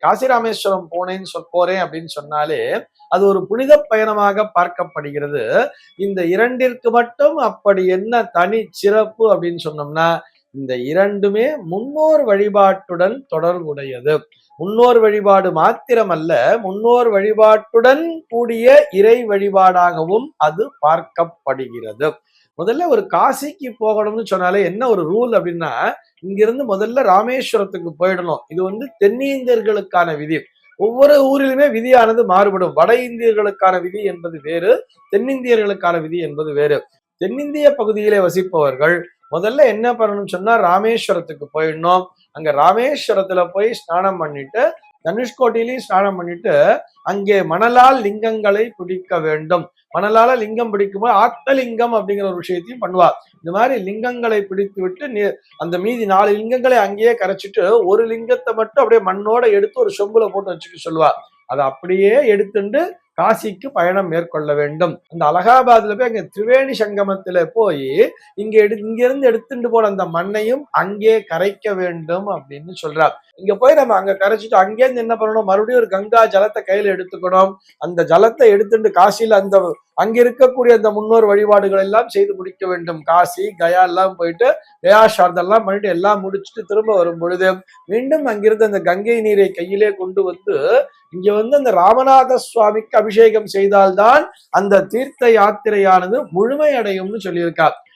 காசி ராமேஸ்வரம் போறேன் அப்படின்னு சொன்னாலே அது ஒரு புனித பயணமாக பார்க்கப்படுகிறது. இந்த இரண்டிற்கு மட்டும் அப்படி என்ன தனி சிறப்பு அப்படின்னு சொன்னோம்னா, இந்த இரண்டுமே முன்னோர் வழிபாட்டுடன் தொடர்புடையது. முன்னோர் வழிபாடு மாத்திரமல்ல, முன்னோர் வழிபாட்டுடன் கூடிய இறை வழிபாடாகவும் அது பார்க்கப்படுகிறது. முதல்ல ஒரு காசிக்கு போகணும்னு சொன்னாலே என்ன ஒரு ரூல் அப்படின்னா, இங்கிருந்து முதல்ல ராமேஸ்வரத்துக்கு போயிடணும். இது தென்னிந்தியர்களுக்கான விதி. ஒவ்வொரு ஊரிலுமே விதியானது மாறுபடும். வட இந்தியர்களுக்கான விதி என்பது வேறு, தென்னிந்தியர்களுக்கான விதி என்பது வேறு. தென்னிந்திய பகுதியிலே வசிப்பவர்கள் முதல்ல என்ன பண்ணணும்னு சொன்னா, ராமேஸ்வரத்துக்கு போயிடணும். அங்க ராமேஸ்வரத்துல போய் ஸ்நானம் பண்ணிட்டு, தனுஷ்கோட்டிலையும் ஸ்நானம் பண்ணிட்டு, அங்கே மணலால் லிங்கங்களை பிடிக்க வேண்டும். மணலால லிங்கம் பிடிக்கும்போது ஆத்தலிங்கம் அப்படிங்கிற ஒரு விஷயத்தையும் பண்ணுவார். இந்த மாதிரி லிங்கங்களை பிடித்து விட்டு அந்த மீதி 4 லிங்கங்களை அங்கேயே கரைச்சிட்டு, ஒரு லிங்கத்தை மட்டும் அப்படியே மண்ணோட எடுத்து ஒரு சொம்புல போட்டு வச்சுக்க சொல்லுவார். அதை அப்படியே எடுத்துட்டு காசிக்கு பயணம் மேற்கொள்ள வேண்டும். அந்த அலகாபாத்ல போய் அங்க திரிவேணி சங்கமத்துல போய் இங்கிருந்து எடுத்துட்டு போன அந்த மண்ணையும் அங்கே கரைக்க வேண்டும் அப்படின்னு சொல்றார். இங்க போய் நம்ம அங்க கரைச்சிட்டு அங்கேருந்து என்ன பண்ணணும், மறுபடியும் ஒரு கங்கா ஜலத்தை கையில எடுத்துக்கணும். அந்த ஜலத்தை எடுத்துட்டு காசியில அங்க இருக்கக்கூடிய அந்த முன்னோர் வழிபாடுகள் எல்லாம் செய்து முடிக்க வேண்டும். காசி கயா எல்லாம் போயிட்டு கயா சார்தெல்லாம் பண்ணிட்டு எல்லாம் முடிச்சுட்டு திரும்ப வரும் பொழுது மீண்டும் அங்கிருந்து அந்த கங்கை நீரை கையிலே கொண்டு வந்து இங்க அந்த ராமநாத சுவாமிக்கு அபிஷேகம் செய்தால்தான் அந்த தீர்த்த யாத்திரையானது முழுமையடையும்னு சொல்லியிருக்கார்.